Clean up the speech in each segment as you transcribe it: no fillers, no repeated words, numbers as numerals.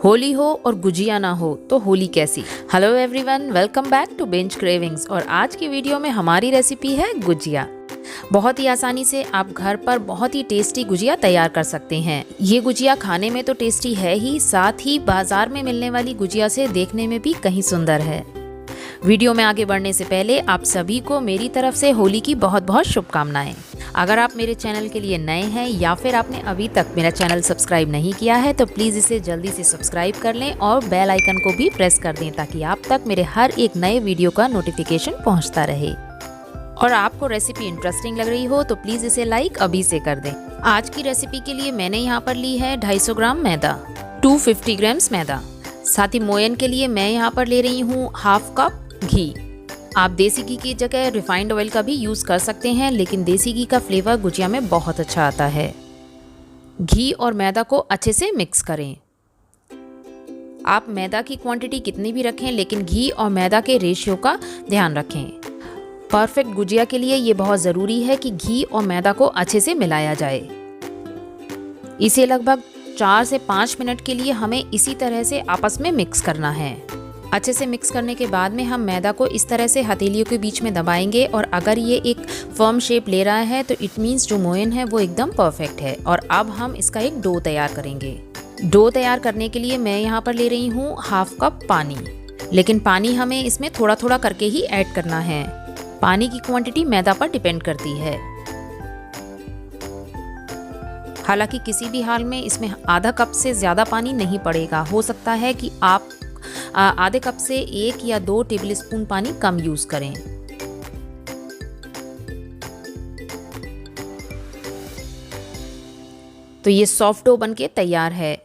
होली हो और गुजिया ना हो तो होली कैसी। Hello everyone, welcome back to bench cravings. और आज की वीडियो में हमारी रेसिपी है गुजिया। बहुत ही आसानी से आप घर पर बहुत ही टेस्टी गुजिया तैयार कर सकते हैं। ये गुजिया खाने में तो टेस्टी है ही, साथ ही बाजार में मिलने वाली गुजिया से देखने में भी कहीं सुंदर है। वीडियो में आगे बढ़ने से पहले आप सभी को मेरी तरफ से होली की बहुत बहुत शुभकामनाएं। अगर आप मेरे चैनल के लिए नए हैं या फिर आपने अभी तक मेरा चैनल सब्सक्राइब नहीं किया है तो प्लीज़ इसे जल्दी से सब्सक्राइब कर लें और बेल आइकन को भी प्रेस कर दें ताकि आप तक मेरे हर एक नए वीडियो का नोटिफिकेशन पहुंचता रहे। और आपको रेसिपी इंटरेस्टिंग लग रही हो तो प्लीज़ इसे लाइक अभी से कर दें। आज की रेसिपी के लिए मैंने यहाँ पर ली है 250 ग्राम मैदा, 250 ग्राम्स मैदा। साथ ही मोयन के लिए मैं यहाँ पर ले रही हूँ हाफ कप घी। आप देसी घी की जगह रिफाइंड ऑयल का भी यूज़ कर सकते हैं, लेकिन देसी घी का फ्लेवर गुजिया में बहुत अच्छा आता है। घी और मैदा को अच्छे से मिक्स करें। आप मैदा की क्वांटिटी कितनी भी रखें, लेकिन घी और मैदा के रेशियो का ध्यान रखें। परफेक्ट गुजिया के लिए ये बहुत ज़रूरी है कि घी और मैदा को अच्छे से मिलाया जाए। इसे लगभग 4 से 5 मिनट के लिए हमें इसी तरह से आपस में मिक्स करना है। अच्छे से मिक्स करने के बाद में हम मैदा को इस तरह से हथेलियों के बीच में दबाएंगे और अगर ये एक फर्म शेप ले रहा है तो इट मीन्स जो मोयन है वो एकदम परफेक्ट है। और अब हम इसका एक डो तैयार करेंगे। डो तैयार करने के लिए मैं यहाँ पर ले रही हूँ हाफ कप पानी, लेकिन पानी हमें इसमें थोड़ा थोड़ा करके ही ऐड करना है। पानी की क्वांटिटी मैदा पर डिपेंड करती है। हालांकि किसी भी हाल में इसमें आधा कप से ज़्यादा पानी नहीं पड़ेगा। हो सकता है कि आप आधे कप से 1 या 2 टेबलस्पून पानी कम यूज़ करें। तो ये सॉफ्ट डो बनके तैयार है।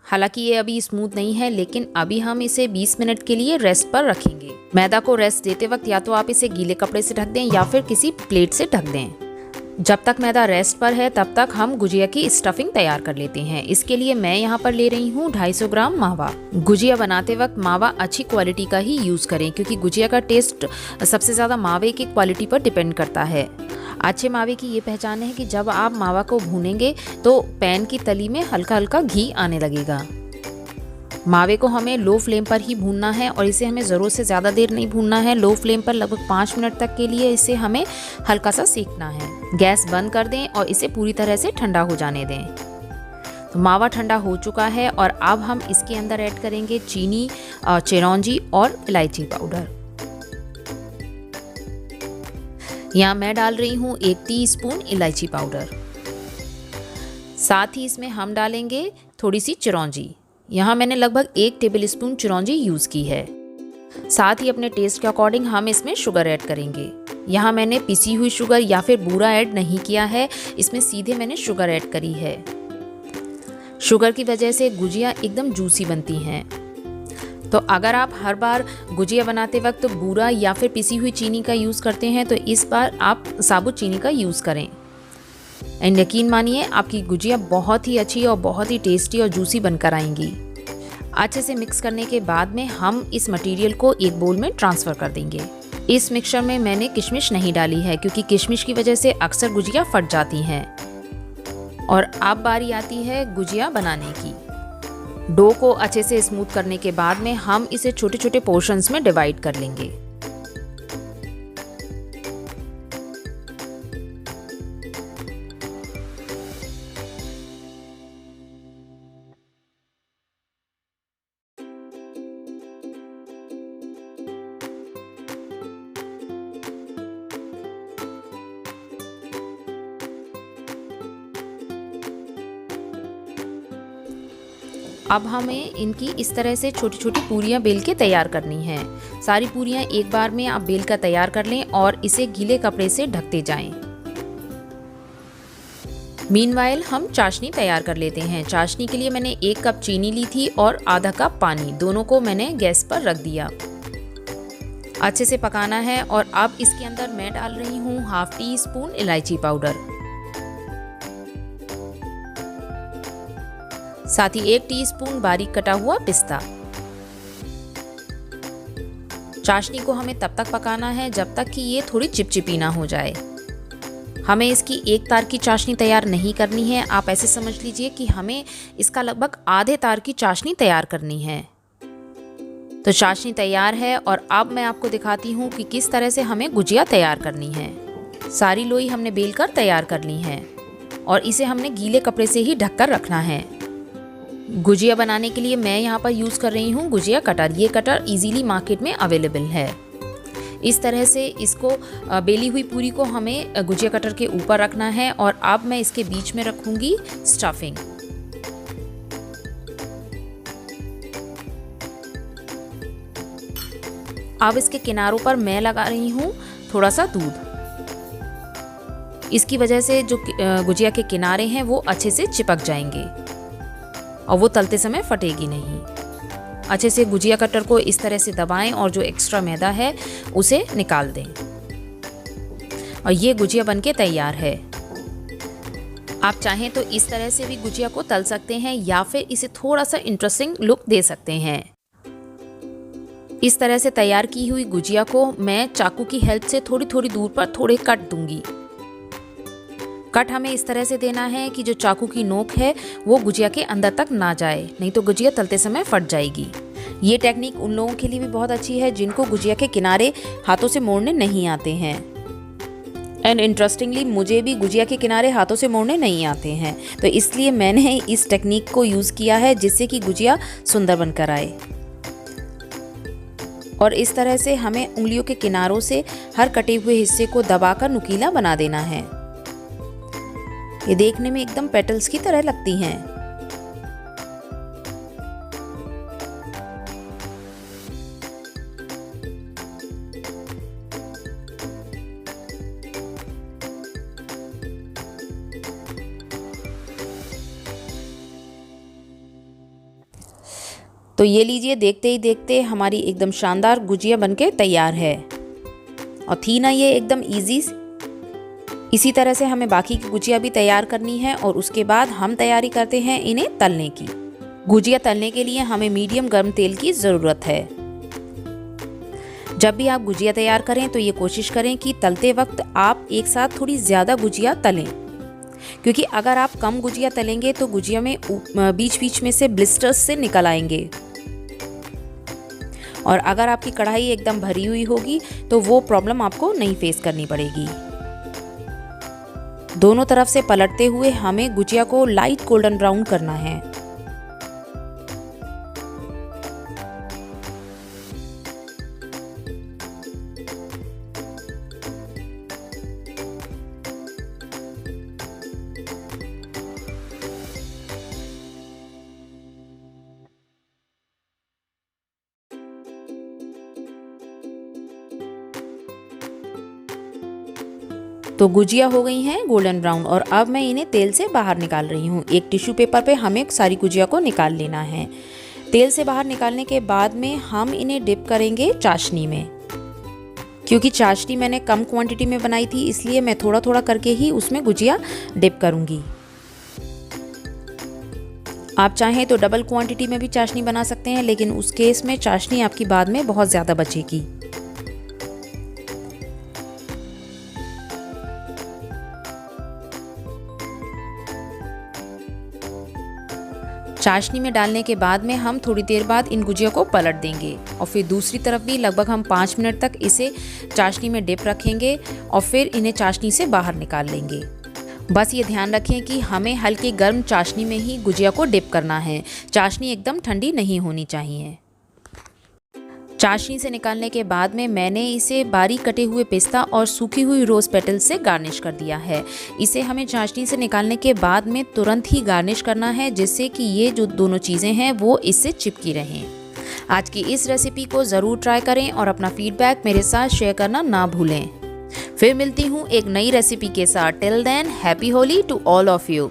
हालांकि ये अभी स्मूथ नहीं है, लेकिन अभी हम इसे 20 मिनट के लिए रेस्ट पर रखेंगे। मैदा को रेस्ट देते वक्त या तो आप इसे गीले कपड़े से ढक दें या फिर किसी प्लेट से ढक दें। जब तक मैदा रेस्ट पर है तब तक हम गुजिया की स्टफिंग तैयार कर लेते हैं। इसके लिए मैं यहाँ पर ले रही हूँ 250 ग्राम मावा। गुजिया बनाते वक्त मावा अच्छी क्वालिटी का ही यूज़ करें, क्योंकि गुजिया का टेस्ट सबसे ज़्यादा मावे की क्वालिटी पर डिपेंड करता है। अच्छे मावे की ये पहचान है कि जब आप मावा को भूनेंगे तो पैन की तली में हल्का हल्का घी आने लगेगा। मावे को हमें लो फ्लेम पर ही भूनना है और इसे हमें ज़रूरत से ज़्यादा देर नहीं भूनना है। लो फ्लेम पर लगभग 5 मिनट तक के लिए इसे हमें हल्का सा सेकना है। गैस बंद कर दें और इसे पूरी तरह से ठंडा हो जाने दें। तो मावा ठंडा हो चुका है और अब हम इसके अंदर ऐड करेंगे चीनी, चिरौंजी और इलायची पाउडर। यहाँ मैं डाल रही हूँ 1 टीस्पून इलायची पाउडर। साथ ही इसमें हम डालेंगे थोड़ी सी चिरौंजी। यहाँ मैंने लगभग 1 टेबलस्पून चिरौंजी यूज़ की है। साथ ही अपने टेस्ट के अकॉर्डिंग हम इसमें शुगर ऐड करेंगे। यहाँ मैंने पिसी हुई शुगर या फिर बूरा ऐड नहीं किया है, इसमें सीधे मैंने शुगर ऐड करी है। शुगर की वजह से गुजिया एकदम जूसी बनती हैं। तो अगर आप हर बार गुजिया बनाते वक्त बूरा या फिर पिसी हुई चीनी का यूज़ करते हैं तो इस बार आप साबुत चीनी का यूज़ करें। एंड यकीन मानिए आपकी गुजिया बहुत ही अच्छी और बहुत ही टेस्टी और जूसी बनकर आएंगी। अच्छे से मिक्स करने के बाद में हम इस मटेरियल को एक बोल में ट्रांसफ़र कर देंगे। इस मिक्सचर में मैंने किशमिश नहीं डाली है, क्योंकि किशमिश की वजह से अक्सर गुजिया फट जाती हैं। और अब बारी आती है गुजिया बनाने की। डो को अच्छे से स्मूथ करने के बाद में हम इसे छोटे छोटे पोर्शंस में डिवाइड कर लेंगे। अब हमें इनकी इस तरह से छोटी छोटी पूरियाँ बेल के तैयार करनी हैं। सारी पूरियाँ एक बार में आप बेल कर तैयार कर लें और इसे गीले कपड़े से ढकते जाएं। मीनवाइल हम चाशनी तैयार कर लेते हैं। चाशनी के लिए मैंने 1 कप चीनी ली थी और आधा कप पानी, दोनों को मैंने गैस पर रख दिया। अच्छे से पकाना है और अब इसके अंदर मैं डाल रही हूँ हाफ टीस्पून इलायची पाउडर। साथ ही 1 टीस्पून बारीक कटा हुआ पिस्ता। चाशनी को हमें तब तक पकाना है जब तक कि ये थोड़ी चिपचिपी ना हो जाए। हमें इसकी एक तार की चाशनी तैयार नहीं करनी है। आप ऐसे समझ लीजिए कि हमें इसका लगभग आधे तार की चाशनी तैयार करनी है। तो चाशनी तैयार है और अब मैं आपको दिखाती हूँ कि किस तरह से हमें गुजिया तैयार करनी है। सारी लोई हमने बेलकर तैयार कर ली है और इसे हमने गीले कपड़े से ही ढककर रखना है। गुजिया बनाने के लिए मैं यहाँ पर यूज़ कर रही हूँ गुजिया कटर। ये कटर इजीली मार्केट में अवेलेबल है। इस तरह से इसको बेली हुई पूरी को हमें गुजिया कटर के ऊपर रखना है और अब मैं इसके बीच में रखूँगी स्टफिंग। अब इसके किनारों पर मैं लगा रही हूँ थोड़ा सा दूध। इसकी वजह से जो गुजिया के किनारे हैं वो अच्छे से चिपक जाएंगे और वो तलते समय फटेगी नहीं। अच्छे से गुजिया कटर को इस तरह से दबाएं और जो एक्स्ट्रा मैदा है उसे निकाल दें और ये गुजिया बनके तैयार है। आप चाहें तो इस तरह से भी गुजिया को तल सकते हैं या फिर इसे थोड़ा सा इंटरेस्टिंग लुक दे सकते हैं। इस तरह से तैयार की हुई गुजिया को मैं चाकू की हेल्प से थोड़ी थोड़ी दूर पर थोड़े कट दूंगी। कट हमें इस तरह से देना है कि जो चाकू की नोक है वो गुजिया के अंदर तक ना जाए, नहीं तो गुजिया तलते समय फट जाएगी। ये टेक्निक उन लोगों के लिए भी बहुत अच्छी है जिनको गुजिया के किनारे हाथों से मोड़ने नहीं आते हैं। एंड इंटरेस्टिंगली मुझे भी गुजिया के किनारे हाथों से मोड़ने नहीं आते हैं, तो इसलिए मैंने इस टेक्निक को यूज़ किया है जिससे कि गुजिया सुंदर बनकर आए। और इस तरह से हमें उंगलियों के किनारों से हर कटे हुए हिस्से को दबाकर नुकीला बना देना है। ये देखने में एकदम पेटल्स की तरह लगती हैं। तो ये लीजिए, देखते ही देखते हमारी एकदम शानदार गुजिया बनके तैयार है। और थी ना ये एकदम इजी। इसी तरह से हमें बाकी की गुजिया भी तैयार करनी है और उसके बाद हम तैयारी करते हैं इन्हें तलने की। गुजिया तलने के लिए हमें मीडियम गर्म तेल की ज़रूरत है। जब भी आप गुजिया तैयार करें तो ये कोशिश करें कि तलते वक्त आप एक साथ थोड़ी ज़्यादा गुजिया तलें, क्योंकि अगर आप कम गुजिया तलेंगे तो गुजिया में बीच बीच में से ब्लिस्टर्स से निकल आएंगे। और अगर आपकी कढ़ाई एकदम भरी हुई होगी तो वो प्रॉब्लम आपको नहीं फेस करनी पड़ेगी। दोनों तरफ से पलटते हुए हमें गुजिया को लाइट गोल्डन ब्राउन करना है। तो गुजिया हो गई हैं गोल्डन ब्राउन और अब मैं इन्हें तेल से बाहर निकाल रही हूँ। एक टिश्यू पेपर पे हमें सारी गुजिया को निकाल लेना है। तेल से बाहर निकालने के बाद में हम इन्हें डिप करेंगे चाशनी में। क्योंकि चाशनी मैंने कम क्वांटिटी में बनाई थी, इसलिए मैं थोड़ा थोड़ा करके ही उसमें गुजिया डिप करूँगी। आप चाहें तो डबल क्वांटिटी में भी चाशनी बना सकते हैं, लेकिन उस केस में चाशनी आपकी बाद में बहुत ज़्यादा बचेगी। चाशनी में डालने के बाद में हम थोड़ी देर बाद इन गुजिया को पलट देंगे और फिर दूसरी तरफ भी लगभग हम 5 मिनट तक इसे चाशनी में डिप रखेंगे और फिर इन्हें चाशनी से बाहर निकाल लेंगे। बस ये ध्यान रखें कि हमें हल्के गर्म चाशनी में ही गुजिया को डिप करना है। चाशनी एकदम ठंडी नहीं होनी चाहिए। चाशनी से निकालने के बाद में मैंने इसे बारीक कटे हुए पिस्ता और सूखी हुई रोज़ पेटल्स से गार्निश कर दिया है। इसे हमें चाशनी से निकालने के बाद में तुरंत ही गार्निश करना है, जिससे कि ये जो दोनों चीज़ें हैं वो इससे चिपकी रहें। आज की इस रेसिपी को ज़रूर ट्राई करें और अपना फीडबैक मेरे साथ शेयर करना ना भूलें। फिर मिलती हूँ एक नई रेसिपी के साथ। Till then, happy Holi to all of you.